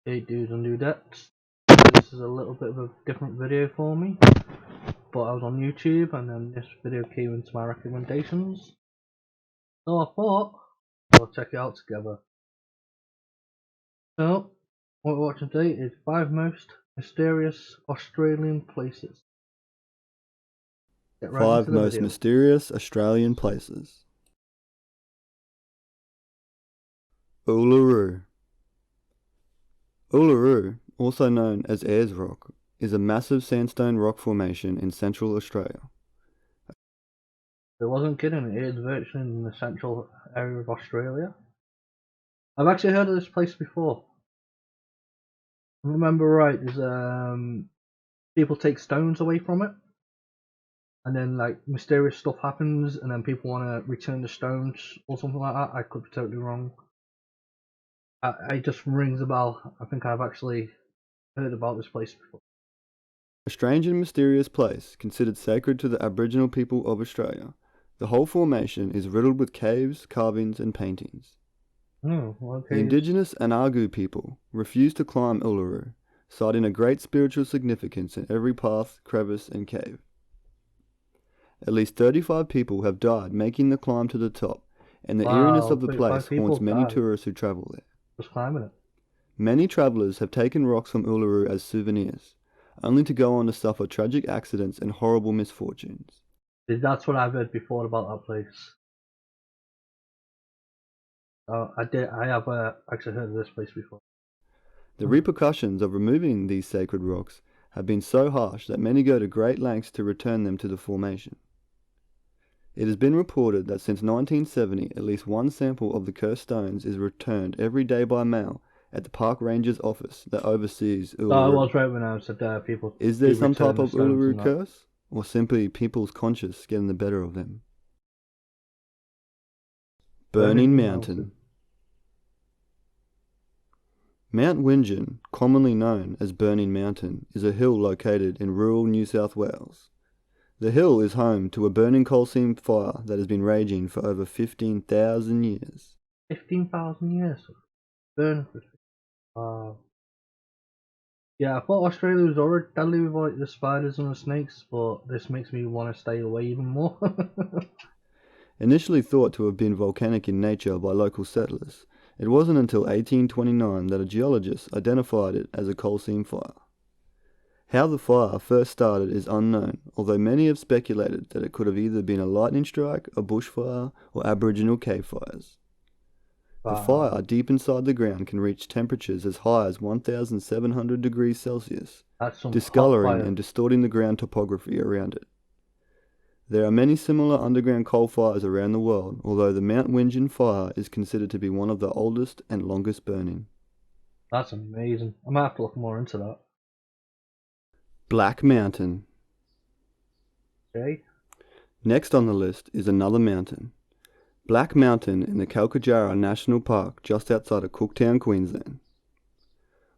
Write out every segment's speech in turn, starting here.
Hey dudes and dudettes, this is a little bit of a different video for me, but I was on YouTube and then this video came into my recommendations, so I thought we'll check it out together. So, what we're watching today is 5 most mysterious Australian places. Get right 5 into the most video. mysterious Australian places. Uluru. Uluru, also known as Ayers Rock, is a massive sandstone rock formation in central Australia. I wasn't kidding, it is virtually in the central area of Australia. I've actually heard of this place before. If I remember right, there's people take stones away from it. And then like mysterious stuff happens, and then people want to return the stones or something like that. I could be totally wrong. It just rings a bell. I think I've actually heard about this place before. A strange and mysterious place considered sacred to the Aboriginal people of Australia. The whole formation is riddled with caves, carvings and paintings. Oh, okay. The indigenous Anargu people refuse to climb Uluru, citing a great spiritual significance in every path, crevice and cave. At least 35 people have died making the climb to the top, and the eeriness of the place haunts many tourists who travel there. Just climbing it. Many travellers have taken rocks from Uluru as souvenirs, only to go on to suffer tragic accidents and horrible misfortunes. That's what I've heard before about that place. I have actually heard of this place before. The repercussions of removing these sacred rocks have been so harsh that many go to great lengths to return them to the formation. It has been reported that since 1970, at least one sample of the cursed stones is returned every day by mail at the park ranger's office that oversees Uluru. I was right when I said people. Is there some type of Uluru curse, or simply people's conscience getting the better of them? Burning Mountain. Mount Wingeon, commonly known as Burning Mountain, is a hill located in rural New South Wales. The hill is home to a burning coal seam fire that has been raging for over 15,000 years. 15,000 years? Burning for... Wow. Yeah, I thought Australia was already deadly with like the spiders and the snakes, but this makes me want to stay away even more. Initially thought to have been volcanic in nature by local settlers, it wasn't until 1829 that a geologist identified it as a coal seam fire. How the fire first started is unknown, although many have speculated that it could have either been a lightning strike, a bushfire, or Aboriginal cave fires. Wow. The fire deep inside the ground can reach temperatures as high as 1,700 degrees Celsius, discoloring and distorting the ground topography around it. There are many similar underground coal fires around the world, although the Mount Wingeon fire is considered to be one of the oldest and longest burning. That's amazing. I might have to look more into that. Black Mountain. Okay. Next on the list is another mountain. Black Mountain in the Kalkajara National Park just outside of Cooktown, Queensland.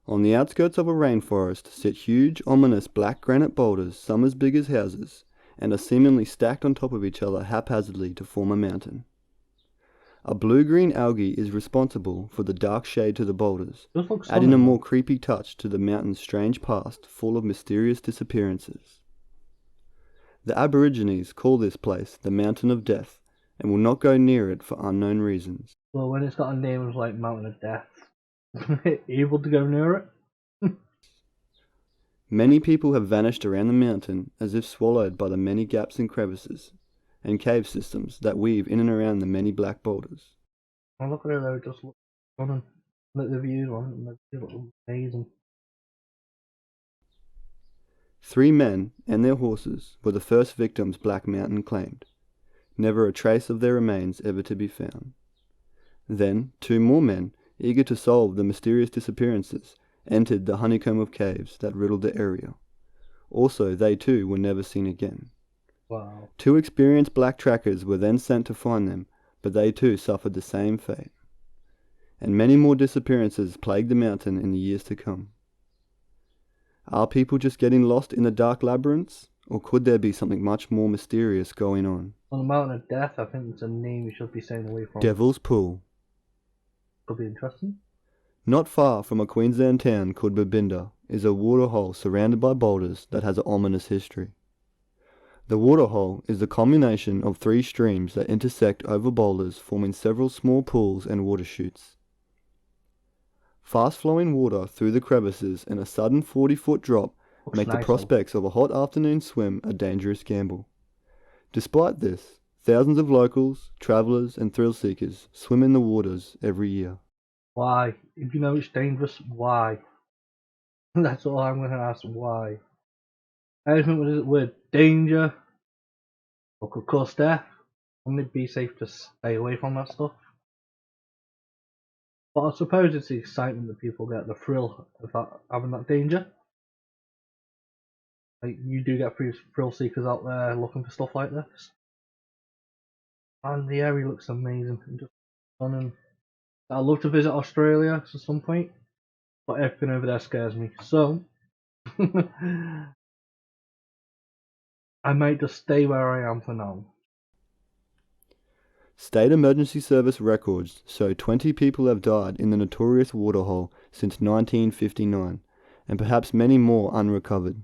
On the outskirts of a rainforest sit huge, ominous black granite boulders, some as big as houses, and are seemingly stacked on top of each other haphazardly to form a mountain. A blue-green algae is responsible for the dark shade to the boulders, adding a more creepy touch to the mountain's strange past full of mysterious disappearances. The Aborigines call this place the Mountain of Death and will not go near it for unknown reasons. Well, when it's got a name like Mountain of Death, able to go near it? Many people have vanished around the mountain as if swallowed by the many gaps and crevices and cave systems that weave in and around the many black boulders. Oh, look at it, though, just look at the views on it, they look amazing. 3 men and their horses were the first victims Black Mountain claimed, never a trace of their remains ever to be found. Then 2 more men, eager to solve the mysterious disappearances, entered the honeycomb of caves that riddled the area. Also, they too were never seen again. Wow. 2 experienced black trackers were then sent to find them, but they too suffered the same fate. And many more disappearances plagued the mountain in the years to come. Are people just getting lost in the dark labyrinths, or could there be something much more mysterious going on? On the Mountain of Death, I think it's a name you should be staying away from. Devil's Pool. Could be interesting. Not far from a Queensland town called Babinda is a waterhole surrounded by boulders that has an ominous history. The waterhole is the combination of 3 streams that intersect over boulders, forming several small pools and water chutes. Fast-flowing water through the crevices and a sudden 40-foot drop make the prospects of a hot afternoon swim a dangerous gamble. Despite this, thousands of locals, travellers and thrill-seekers swim in the waters every year. Why? If you know it's dangerous, why? That's all I'm going to ask, why? Anything with danger or could cause death, wouldn't it be safe to stay away from that stuff? But I suppose it's the excitement that people get, the thrill of having that danger. Like, you do get thrill seekers out there looking for stuff like this. And the area looks amazing and just stunning. I'd love to visit Australia at some point, but everything over there scares me. So I might just stay where I am for now. State emergency service records show 20 people have died in the notorious waterhole since 1959, and perhaps many more unrecovered.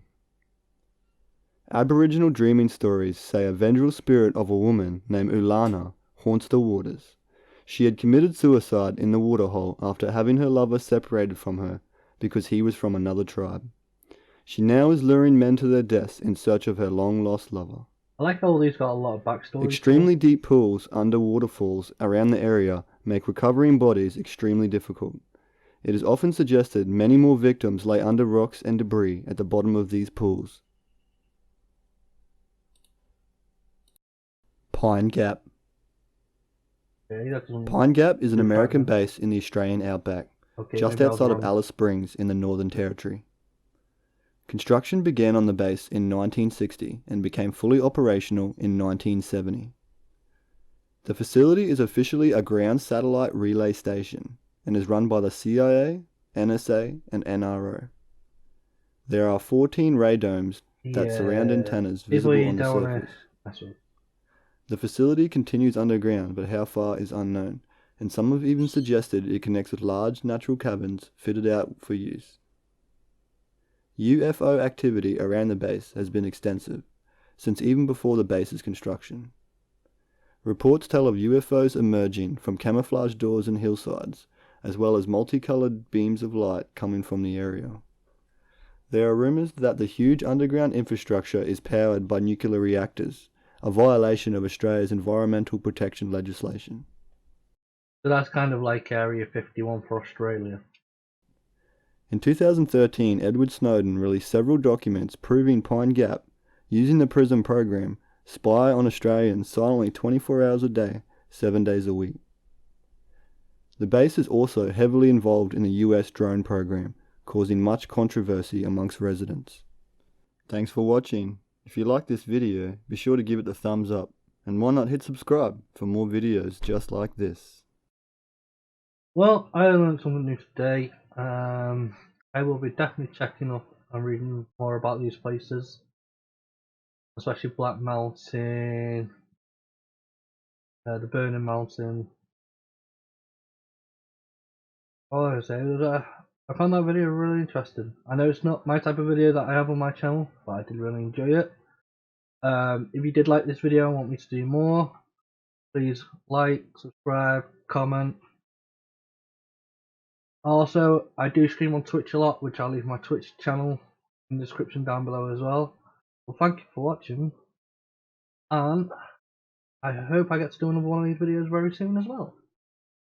Aboriginal dreaming stories say a vengeful spirit of a woman named Ulana haunts the waters. She had committed suicide in the waterhole after having her lover separated from her because he was from another tribe. She now is luring men to their deaths in search of her long-lost lover. I like how all these got a lot of backstory. Extremely deep pools under waterfalls around the area make recovering bodies extremely difficult. It is often suggested many more victims lay under rocks and debris at the bottom of these pools. Pine Gap. Pine Gap is an American base in the Australian outback, just outside of Alice Springs in the Northern Territory. Construction began on the base in 1960 and became fully operational in 1970. The facility is officially a ground satellite relay station and is run by the CIA, NSA, and NRO. There are 14 radomes that surround antennas visible on the surface. The facility continues underground, but how far is unknown, and some have even suggested it connects with large natural caverns fitted out for use. UFO activity around the base has been extensive, since even before the base's construction. Reports tell of UFOs emerging from camouflaged doors and hillsides, as well as multicolored beams of light coming from the area. There are rumors that the huge underground infrastructure is powered by nuclear reactors, a violation of Australia's environmental protection legislation. So that's kind of like Area 51 for Australia. In 2013, Edward Snowden released several documents proving Pine Gap, using the PRISM program, spy on Australians silently 24 hours a day, 7 days a week. The base is also heavily involved in the US drone program, causing much controversy amongst residents. Thanks for watching. If you like this video, be sure to give it a thumbs up, and why not hit subscribe for more videos just like this. Well, I learned something new today. I will be definitely checking up and reading more about these places, especially Black Mountain, the Burning Mountain. All I say is I found that video really interesting. I know it's not my type of video that I have on my channel, but I did really enjoy it. If you did like this video and want me to do more, please like, subscribe, comment. Also, I do stream on Twitch a lot, which I'll leave my Twitch channel in the description down below as well. Well, thank you for watching, and I hope I get to do another one of these videos very soon as well.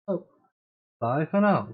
So, bye for now.